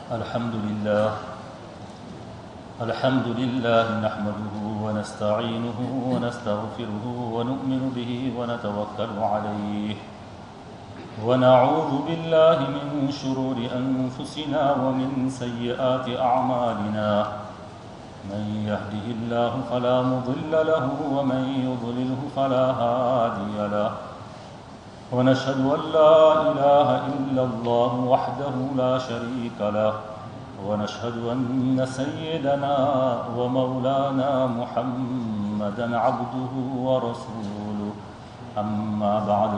الحمد لله نحمده ونستعينه ونستغفره ونؤمن به ونتوكل عليه ونعوذ بالله من شرور أنفسنا ومن سيئات أعمالنا من يهده الله فلا مضل له ومن يضلله فلا هادي له ونشهد أن لا إله إلا الله وحده لا شريك له ونشهد أن سيدنا ومولانا محمدا عبده ورسوله أما بعد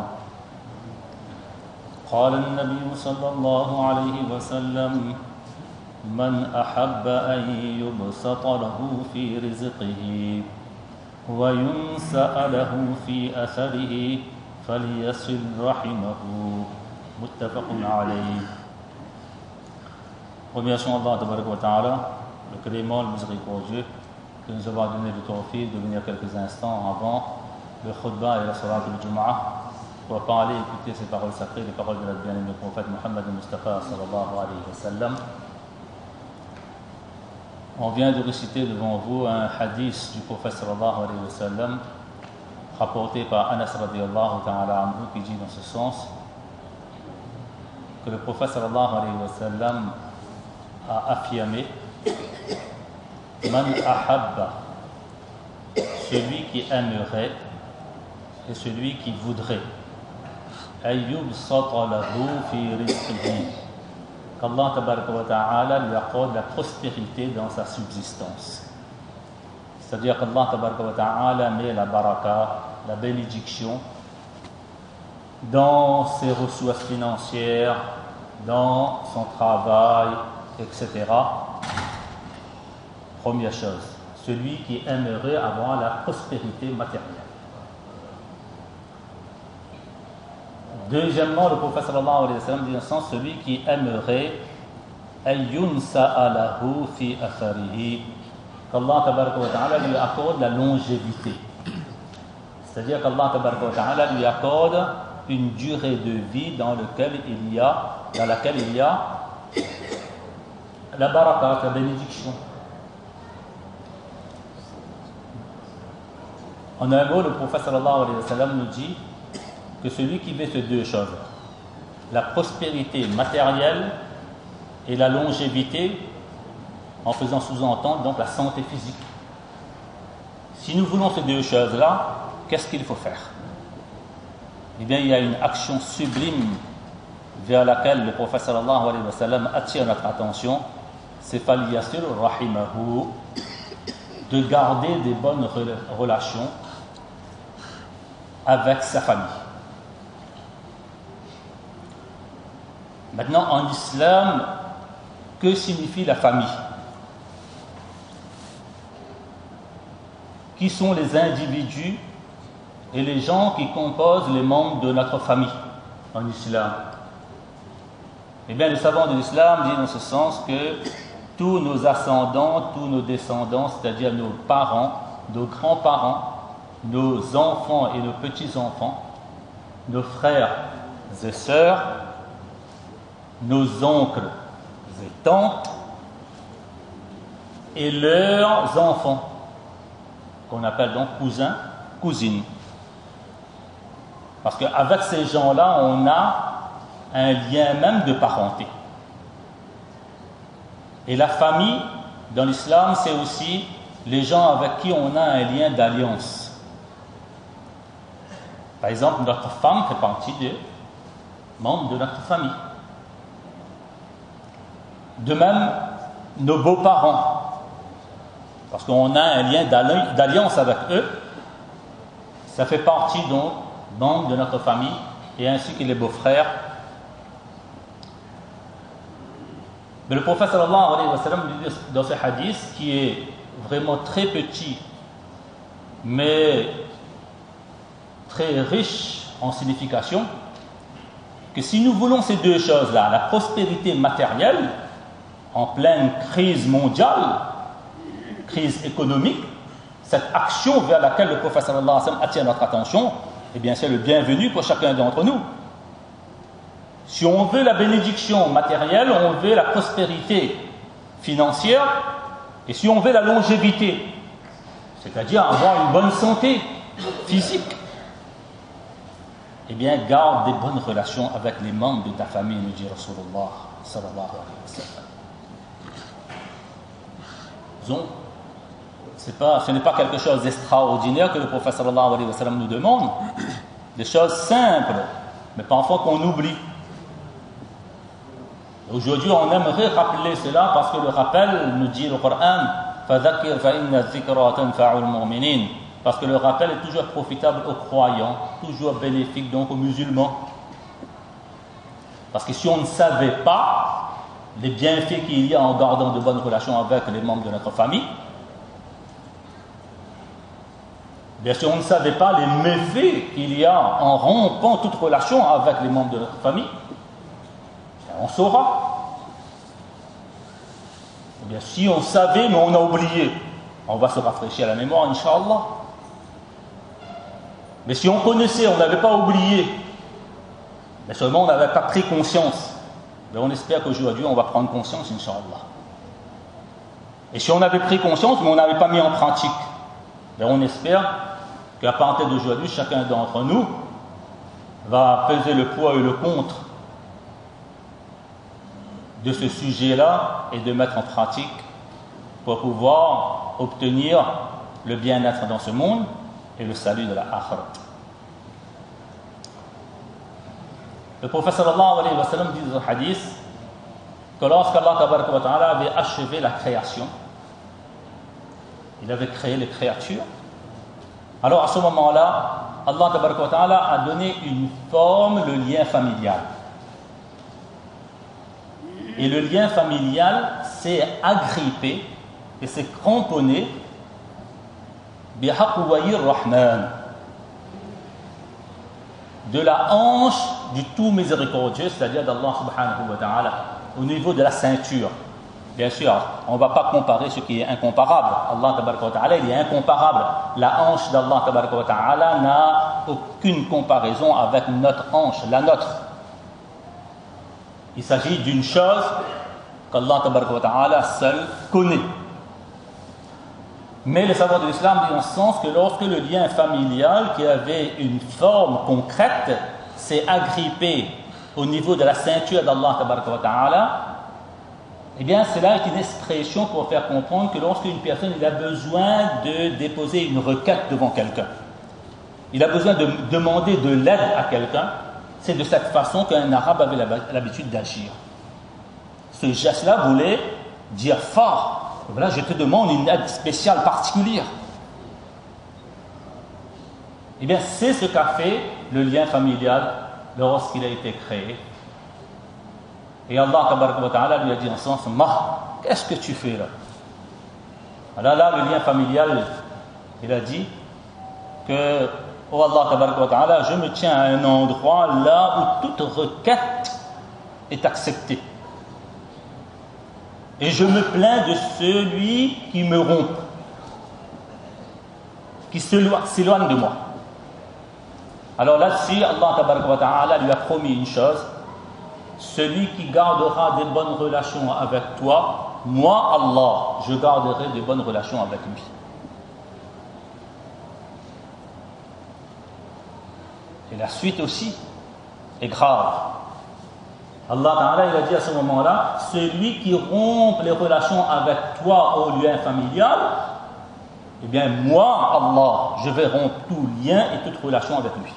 قال النبي صلى الله عليه وسلم من أحب أن يبسط له في رزقه وينسأ له في أثره فليصل رحمه متفق عليه. Remercions Allah wa ta'ala, le clément, le miséricordieux, qui nous a donné le tawfiq de venir quelques instants avant le khutbah et la salat al-Jum'ah pour parler et écouter ces paroles sacrées, les paroles de notre bien-aimé prophète Muhammad Mustafa sallallahu alayhi wa sallam. On vient de réciter devant vous un hadith du prophète sallallahu alayhi wa sallam rapporté par Anas radiyallahu ta'ala anhu qui dit dans ce sens que le prophète sallallahu alayhi wa sallam a affirmé Man ahabba, celui qui aimerait et celui qui voudrait ayyubsata lahu fi rizqihi, qu'Allah tabaraka wa ta'ala lui accorde la prospérité dans sa subsistance. C'est-à-dire qu'Allah tabaraka wa ta'ala met la baraka, la bénédiction dans ses ressources financières, dans son travail, etc. Première chose, celui qui aimerait avoir la prospérité matérielle. Deuxièmement, le prophète sallallahu alayhi wa sallam dit dans ce sens, celui qui aimerait ayyunsa'a lahu fi atharihi, qu'Allah tabaraka wa ta'ala lui accorde la longévité. C'est-à-dire qu'Allah tabaraka wa ta'ala lui accorde une durée de vie dans laquelle il y a la baraka, la bénédiction. En un mot, le prophète sallallahu alayhi wa sallam nous dit que celui qui veut ces deux choses, la prospérité matérielle et la longévité, en faisant sous-entendre donc la santé physique. Si nous voulons ces deux choses-là, qu'est-ce qu'il faut faire? Eh bien, il y a une action sublime vers laquelle le prophète sallallahu alayhi wa sallam attire notre attention, c'est falyasil rahimahu, de garder des bonnes relations avec sa famille. Maintenant, en islam, que signifie la famille? Qui sont les individus et les gens qui composent les membres de notre famille en islam? Eh bien, les savants de l'islam disent dans ce sens que tous nos ascendants, tous nos descendants, c'est-à-dire nos parents, nos grands-parents, nos enfants et nos petits-enfants, nos frères et sœurs, nos oncles et tantes et leurs enfants, qu'on appelle donc cousins, cousines. Parce qu'avec ces gens-là, on a un lien même de parenté. Et la famille, dans l'islam, c'est aussi les gens avec qui on a un lien d'alliance. Par exemple, notre femme fait partie des membres de notre famille. De même, nos beaux-parents, parce qu'on a un lien d'alliance avec eux, ça fait partie donc membres de notre famille, et ainsi que les beaux-frères. Mais le prophète sallallahu alayhi wa sallam dit dans ce hadith, qui est vraiment très petit, mais très riche en signification, que si nous voulons ces deux choses-là, la prospérité matérielle, en pleine crise mondiale, crise économique, cette action vers laquelle le prophète sallallahu alayhi wa sallam attire notre attention, eh bien c'est le bienvenu pour chacun d'entre nous. Si on veut la bénédiction matérielle, on veut la prospérité financière, et si on veut la longévité, c'est-à-dire avoir une bonne santé physique, eh bien, garde des bonnes relations avec les membres de ta famille, nous dit Rasulullah sallallahu alayhi wa sallam. Disons, ce n'est pas quelque chose d'extraordinaire que le prophète sallallahu alayhi wa sallam nous demande, des choses simples, mais parfois qu'on oublie. Aujourd'hui, on aimerait rappeler cela parce que le rappel, nous dit le Coran, فَذَكِّرْ فَإِنَّ الذِّكْرَى تَنْفَعُ الْمُؤْمِنِينَ. Parce que le rappel est toujours profitable aux croyants, toujours bénéfique donc aux musulmans. Parce que si on ne savait pas les bienfaits qu'il y a en gardant de bonnes relations avec les membres de notre famille, bien si on ne savait pas les méfaits qu'il y a en rompant toute relation avec les membres de notre famille, on saura. Eh bien, si on savait, mais on a oublié, on va se rafraîchir la mémoire, Inch'Allah. Mais si on connaissait, on n'avait pas oublié, mais seulement on n'avait pas pris conscience, mais on espère qu'aujourd'hui, on va prendre conscience, Inch'Allah. Et si on avait pris conscience, mais on n'avait pas mis en pratique, mais on espère qu'à partir d'aujourd'hui, chacun d'entre nous va peser le poids et le contre de ce sujet-là et de mettre en pratique pour pouvoir obtenir le bien-être dans ce monde et le salut de la akhirah. Le prophète sallallahu alayhi wa sallam dit dans un hadith que lorsqu'Allah tabaraka wa ta'ala avait achevé la création, il avait créé les créatures, alors à ce moment-là, Allah tabaraka wa ta'ala a donné une forme, le lien familial. Et le lien familial s'est agrippé et s'est cramponné bihaqwayi rahman, de la hanche du tout miséricordieux, c'est-à-dire d'Allah subhanahu wa ta'ala, au niveau de la ceinture. Bien sûr, on ne va pas comparer ce qui est incomparable. Allah tabaraka wa ta'ala, il est incomparable. La hanche d'Allah tabaraka wa ta'ala n'a aucune comparaison avec notre hanche, la nôtre. Il s'agit d'une chose qu'Allah tabaraka wa ta'ala seul connaît. Mais les savants de l'islam disent en ce sens que lorsque le lien familial qui avait une forme concrète s'est agrippé au niveau de la ceinture d'Allah tabaraka wa ta'ala, eh bien cela est une expression pour faire comprendre que lorsqu'une personne il a besoin de déposer une requête devant quelqu'un, il a besoin de demander de l'aide à quelqu'un, c'est de cette façon qu'un arabe avait l'habitude d'agir. Ce geste-là voulait dire fort, voilà, je te demande une aide spéciale, particulière. Eh bien, c'est ce qu'a fait le lien familial lorsqu'il a été créé. Et Allah tabaraka wa ta'ala lui a dit en ce sens, qu'est-ce que tu fais là? Alors là, le lien familial, il a dit que oh Allah tabaraka wa ta'ala, je me tiens à un endroit là où toute requête est acceptée. Et je me plains de celui qui me rompt, qui s'éloigne de moi. Alors là-dessus, Allah tabaraka wa ta'ala lui a promis une chose, celui qui gardera des bonnes relations avec toi, moi Allah, je garderai des bonnes relations avec lui. Et la suite aussi est grave. Allah Ta'ala, il a dit à ce moment-là, celui qui rompt les relations avec toi au lien familial, eh bien moi, Allah, je vais rompre tout lien et toute relation avec lui.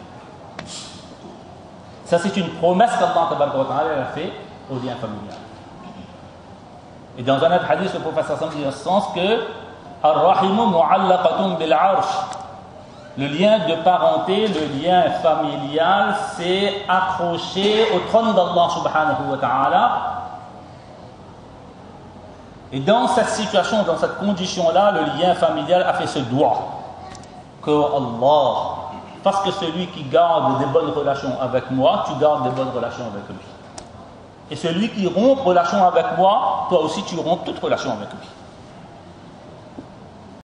Ça, c'est une promesse qu'Allah Ta'ala a fait au lien familial. Et dans un autre hadith, le prophète sallallahu alayhi wa sallam dit dans ce sens que Ar-Rahimu mu'allaqatun bil-'arsh. Le lien de parenté, le lien familial s'est accroché au trône d'Allah subhanahu wa ta'ala. Et dans cette situation, dans cette condition-là, le lien familial a fait ce doigt que Allah, parce que celui qui garde des bonnes relations avec moi, tu gardes des bonnes relations avec lui. Et celui qui rompt relation avec moi, toi aussi tu rompes toute relation avec lui.